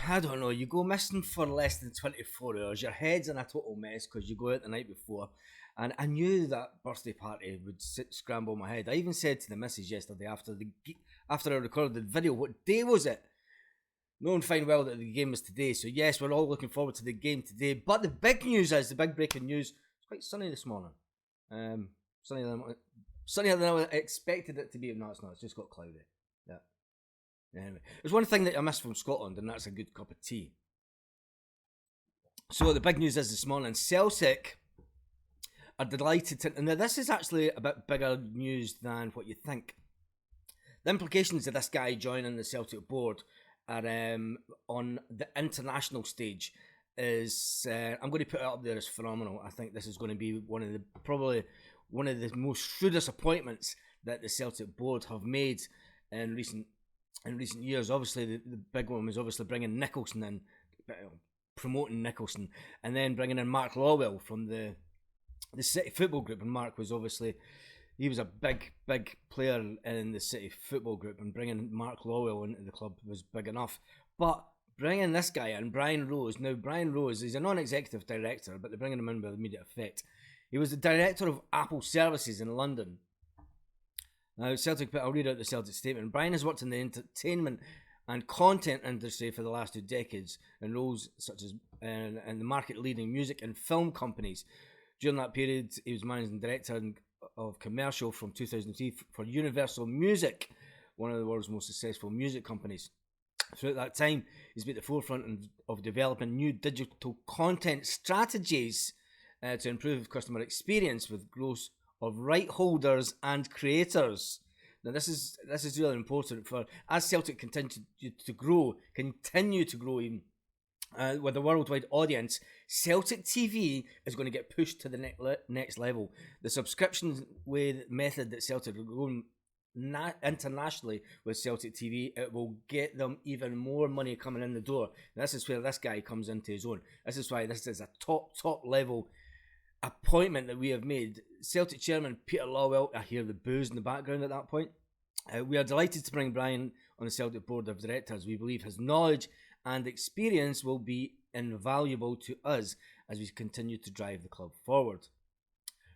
I don't know. You go missing for less than 24 hours. Your head's in a total mess because you go out the night before. And I knew that birthday party would scramble my head. I even said to the missus yesterday after I recorded the video, what day was it? Knowing fine well that the game was today. So yes, we're all looking forward to the game today. But the big news is, the big breaking news, it's quite sunny this morning. Sunnier than I expected it to be. No, it's not. It's just got cloudy. Yeah. Anyway, there's one thing that I miss from Scotland, and that's a good cup of tea. So the big news is this morning, Celtic are delighted to... Now, this is actually a bit bigger news than what you think. The implications of this guy joining the Celtic board are on the international stage is... I'm going to put it up there as phenomenal. I think this is going to be probably one of the most shrewdest appointments that the Celtic board have made in recent years. Obviously, the big one was obviously bringing Nicholson in, promoting Nicholson, and then bringing in Mark Lawwell from the City Football Group. And Mark was obviously, he was a big player in the City Football Group, and bringing Mark Lawwell into the club was big enough. But bringing this guy in, Brian Rose. Now, Brian Rose is a non-executive director, but they're bringing him in with immediate effect. He was the director of Apple Services in London. Now, Celtic, I'll read out the Celtic statement. Brian has worked in the entertainment and content industry for the last 2 decades in roles such as in the market-leading music and film companies. During that period, he was managing director of commercial from 2003 for Universal Music, one of the world's most successful music companies. Throughout that time, he's been at the forefront of developing new digital content strategies to improve customer experience with growth of right holders and creators. Now, this is really important for as Celtic continue to grow even with a worldwide audience. Celtic TV is going to get pushed to the next level. The subscription method that Celtic are going internationally with Celtic TV, it will get them even more money coming in the door. This is where this guy comes into his own. This is why this is a top level appointment that we have made. Celtic chairman Peter Lawwell, I hear the boos in the background at that point. We are delighted to bring Brian on the Celtic board of directors. We believe his knowledge and experience will be invaluable to us as we continue to drive the club forward.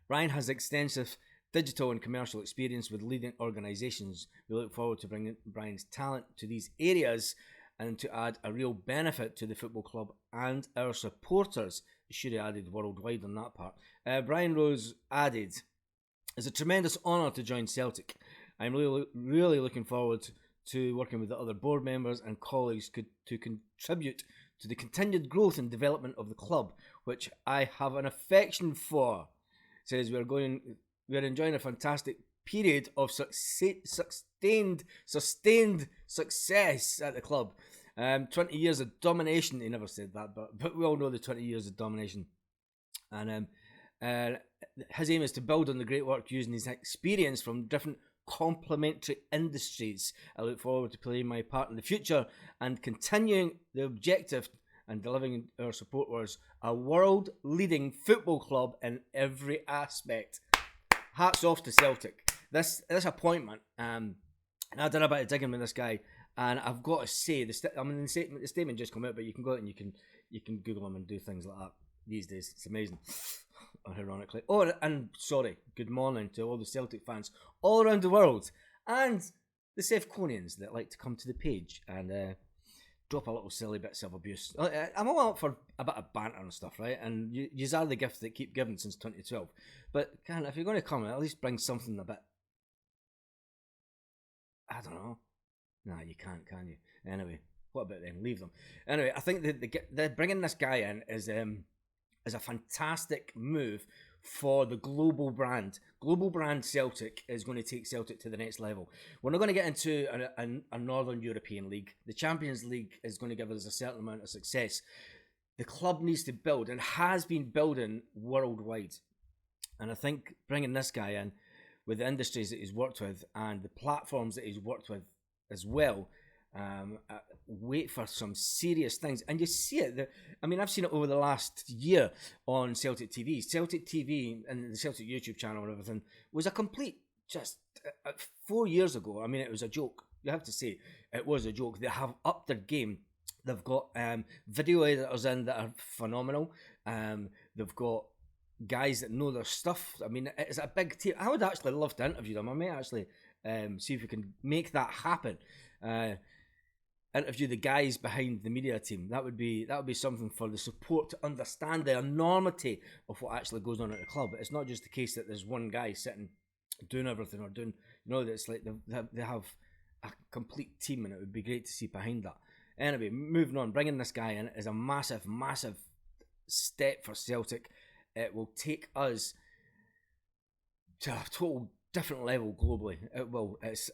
Brian has extensive digital and commercial experience with leading organisations. We look forward to bringing Brian's talent to these areas and to add a real benefit to the football club and our supporters. Should have added worldwide on that part. Brian Rose added, "It's a tremendous honour to join Celtic. I'm really looking forward to working with the other board members and colleagues to contribute to the continued growth and development of the club, which I have an affection for." It says we are enjoying a fantastic period of sustained success at the club. 20 years of domination. He never said that, but we all know the 20 years of domination. And his aim is to build on the great work using his experience from different complementary industries. I look forward to playing my part in the future and continuing the objective and delivering our supporters a world-leading football club in every aspect. Hats off to Celtic. This appointment, and I did a bit of digging with this guy, and I've got to say, the statement just come out, but you can go out and you can Google him and do things like that these days. It's amazing, ironically. Oh, and sorry, good morning to all the Celtic fans all around the world, and the Sevconians that like to come to the page and drop a little silly bits of abuse. I'm all up for a bit of banter and stuff, right? And yous are the gift that keep giving since 2012. But if you're going to come, at least bring something a bit, I don't know. Nah, you can't, can you? Anyway, what about them? Leave them. Anyway, I think that bringing this guy in is a fantastic move for the global brand. Global brand Celtic is going to take Celtic to the next level. We're not going to get into a Northern European league. The Champions League is going to give us a certain amount of success. The club needs to build and has been building worldwide. And I think bringing this guy in with the industries that he's worked with and the platforms that he's worked with as well, wait for some serious things. And you see it. I've seen it over the last year on Celtic TV. Celtic TV and the Celtic YouTube channel and everything was a complete, just 4 years ago. It was a joke. You have to say it was a joke. They have upped their game. They've got video editors in that are phenomenal. They've got guys that know their stuff. I mean, it's a big team. I would actually love to interview them. I may actually see if we can make that happen. Interview the guys behind the media team. That would be something for the support to understand the enormity of what actually goes on at the club. It's not just the case that there's one guy sitting doing everything or doing, that it's like they have a complete team, and it would be great to see behind that. Anyway, moving on, bringing this guy in is a massive step for Celtic. It will take us to a total different level globally. It will. It's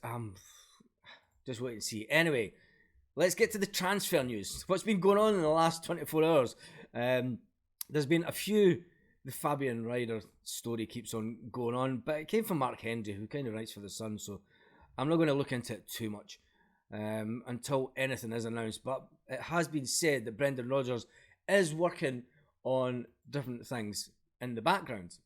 just wait and see. Anyway, let's get to the transfer news. What's been going on in the last 24 hours? There's been a few. The Fabian Ryder story keeps on going on, but it came from Mark Hendry, who kind of writes for The Sun, so I'm not going to look into it too much until anything is announced. But it has been said that Brendan Rodgers is working on different things in the background.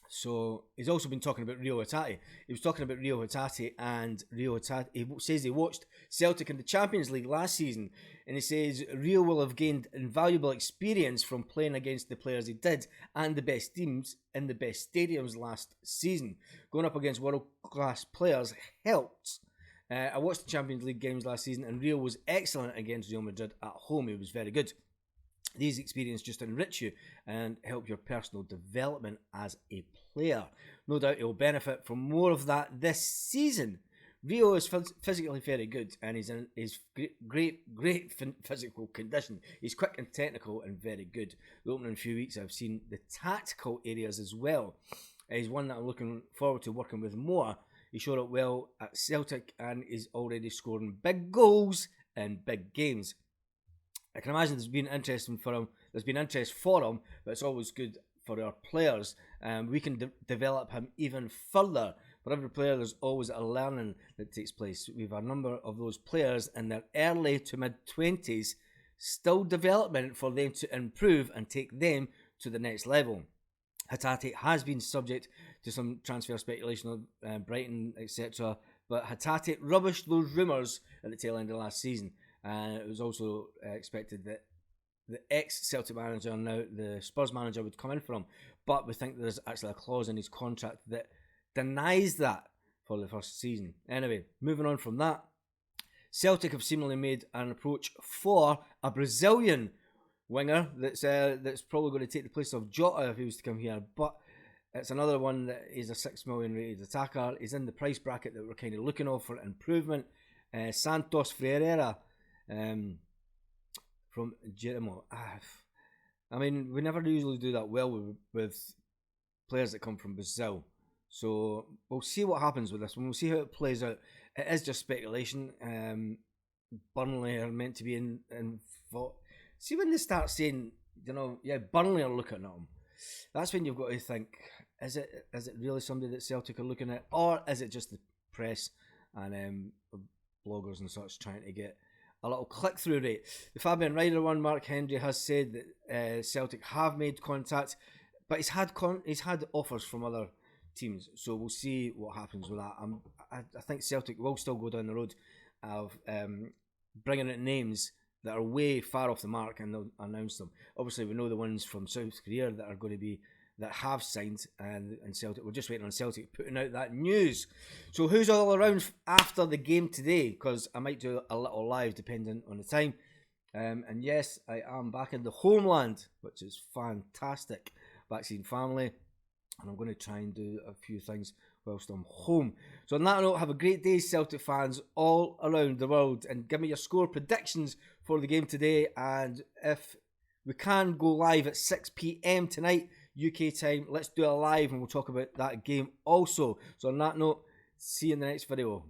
So he's also been talking about Rio Hatate. He was talking about Rio Hatate, and Rio Hatate, he says he watched Celtic in the Champions League last season, and he says Rio will have gained invaluable experience from playing against the players he did and the best teams in the best stadiums last season. Going up against world-class players helped. I watched the Champions League games last season, and Rio was excellent against Real Madrid at home. He was very good. These experiences just enrich you and help your personal development as a player. No doubt he'll benefit from more of that this season. Rio is physically very good, and he's in his great physical condition. He's quick and technical and very good. The opening few weeks I've seen the tactical areas as well. He's one that I'm looking forward to working with more. He showed up well at Celtic and is already scoring big goals in big games. I can imagine there's been interest for him, but it's always good for our players. We can develop him even further. For every player, there's always a learning that takes place. We have a number of those players in their early to mid-20s, still development for them to improve and take them to the next level. Hatate has been subject to some transfer speculation of Brighton, etc., but Hatate rubbished those rumours at the tail end of last season. And it was also expected that the ex-Celtic manager, now the Spurs manager, would come in for him. But we think there's actually a clause in his contract that denies that for the first season. Anyway, moving on from that, Celtic have seemingly made an approach for a Brazilian winger that's probably going to take the place of Jota if he was to come here. But it's another one that is a $6 million rated attacker. He's in the price bracket that we're kind of looking for improvement. Santos Ferreira. From Jeremo. I mean, we never usually do that well with players that come from Brazil. So we'll see what happens with this one. We'll see how it plays out. It is just speculation. Burnley are meant to be in see when they start saying, Burnley are looking at them. That's when you've got to think, is it really somebody that Celtic are looking at, or is it just the press and bloggers and such trying to get a little click-through rate? The Fabian Ryder one, Mark Hendry has said that Celtic have made contact, but he's had offers from other teams, so we'll see what happens with that. I think Celtic will still go down the road of bringing out names that are way far off the mark, and they'll announce them. Obviously, we know the ones from South Korea that are going to be that have signed, and Celtic. We're just waiting on Celtic putting out that news. So who's all around after the game today? Because I might do a little live depending on the time. And yes, I am back in the homeland, which is fantastic. Back seeing family, and I'm going to try and do a few things whilst I'm home. So on that note, have a great day, Celtic fans all around the world, and give me your score predictions for the game today. And if we can go live at 6 p.m. tonight, UK time, let's do a live and we'll talk about that game also. So on that note, see you in the next video.